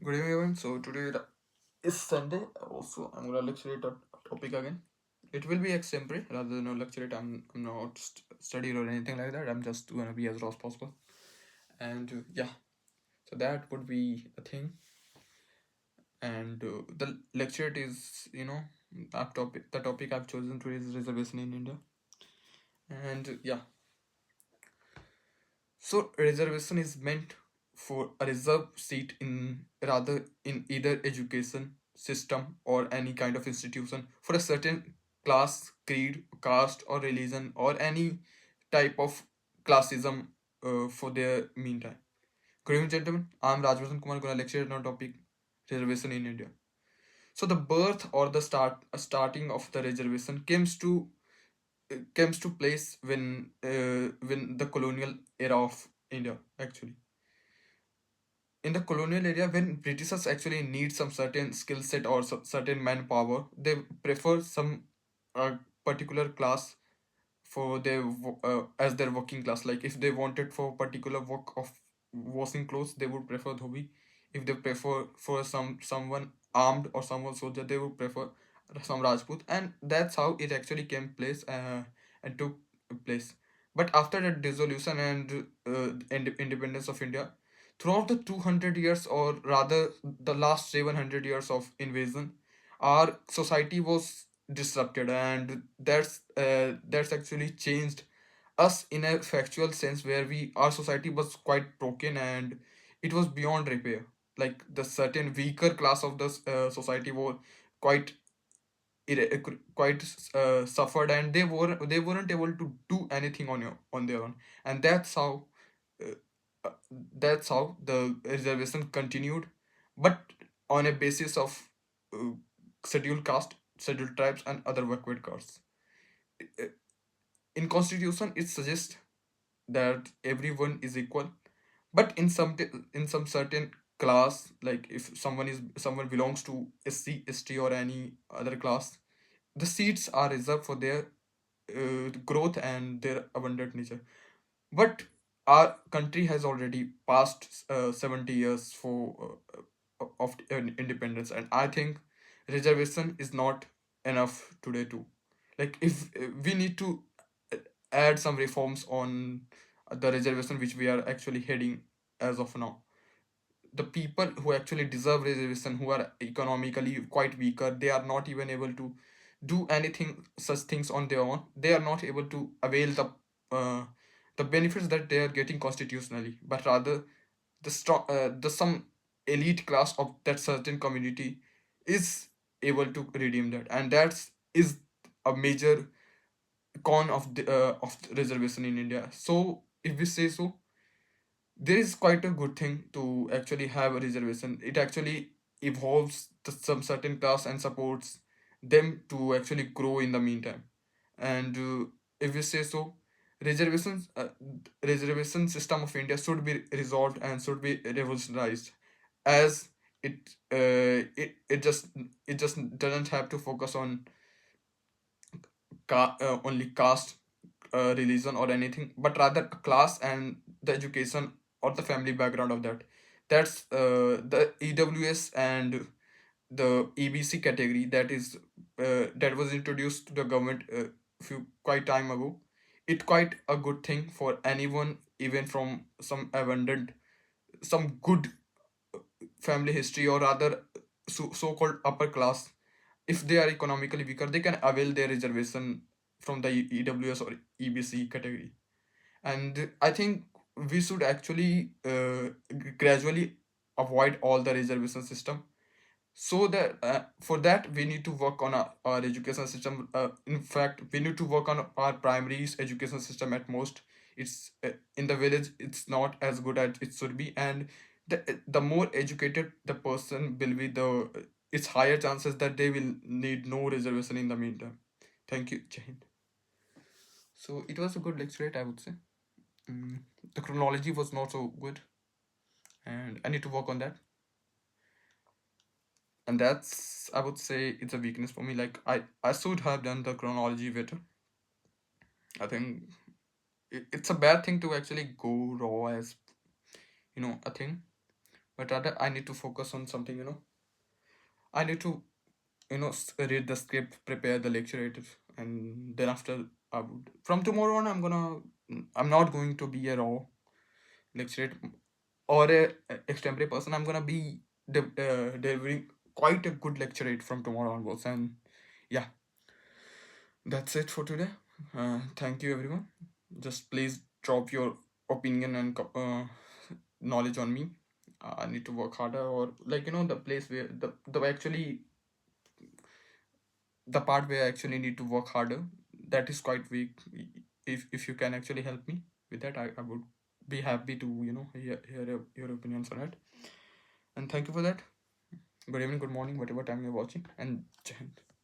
Good evening, everyone. So today is Sunday. Also, I'm gonna lecture it a topic again. It will be exemplary rather than a lecture it. I'm not studied or anything like that. I'm just gonna be as raw as possible. And yeah, so that would be a thing. And the lecture it is the topic I've chosen today is reservation in India. And yeah, so reservation is meant for a reserved seat in rather in either education system or any kind of institution for a certain class, creed, caste or religion or any type of classism for their meantime. Good evening, gentlemen. I'm Rajvardhan Kumar going to lecture on topic reservation in India. So the birth or the starting of the reservation comes to place when the colonial era of India actually. In the colonial area, when Britishers actually need some certain skill set or certain manpower, they prefer some particular class for their as their working class. Like if they wanted for particular work of washing clothes, they would prefer dhobi. If they prefer for someone armed or someone soldier, they would prefer some Rajput, and that's how it actually came place and took place. But after the dissolution and independence of India, throughout the 200 years, or rather the last 700 years of invasion, our society was disrupted, and that's actually changed us in a factual sense, where we our society was quite broken and it was beyond repair. Like the certain weaker class of the society were quite quite suffered, and they weren't able to do anything on their own. And uh, uh, that's how the reservation continued, but on a basis of uh, scheduled caste, scheduled tribes and other backward castes. Uh, in constitution it suggests that everyone is equal, but in some certain class, like if someone belongs to SC, ST or any other class, the seats are reserved for their growth and their abundant nature. But our country has already passed 70 years for of independence, and I think reservation is not enough today too. Like if we need to uh, add some reforms on the reservation which we are actually heading as of now. The people who actually deserve reservation, who are economically quite weaker, they are not even able to do anything such things on their own. They are not able to avail uh, the benefits that they are getting constitutionally, but rather the some elite class of that certain community is able to redeem that, and that's is a major con of the reservation in India. So if we say so, there is quite a good thing to actually have a reservation. It actually evolves some certain class and supports them to actually grow in the meantime. And if we say so, reservations reservation system of India should be resolved and should be revolutionized, as it just doesn't have to focus on only caste, religion or anything, but rather class and the education or the family background of that. That's the EWS and the EBC category that was introduced to the government few quite time ago. It quite a good thing for anyone, even from some abundant, some good family history, or rather so-called upper class. If they are economically weaker, they can avail their reservation from the EWS or EBC category. And I think we should actually gradually avoid all the reservation system, so that for that we need to work on our education system. In fact, we need to work on our primary education system at most. It's in the village it's not as good as it should be, and the more educated the person will be, the it's higher chances that they will need no reservation in the meantime. Thank you, Jai Hind. So it was a good lecture, I would say. mm, the chronology was not so good, and I need to work on that. And that's, I would say, it's a weakness for me. Like I should have done the chronology better. I think it's a bad thing to actually go raw as a thing. but rather I need to focus on something, I need to, read the script, prepare the lecture edit, and then after from tomorrow on, I'm not going to be a raw lecturer or a extempore person. I'm gonna be delivering quite a good lecture from tomorrow onwards. And yeah, that's it for today. Thank you, everyone. Just please drop your opinion and knowledge on me. I need to work harder, or like the place where the actually the part where I actually need to work harder. That is quite weak. If you can actually help me with that, I would be happy to hear your opinions on it. And thank you for that. Good evening, good morning, whatever time you're watching, and Jai Hind.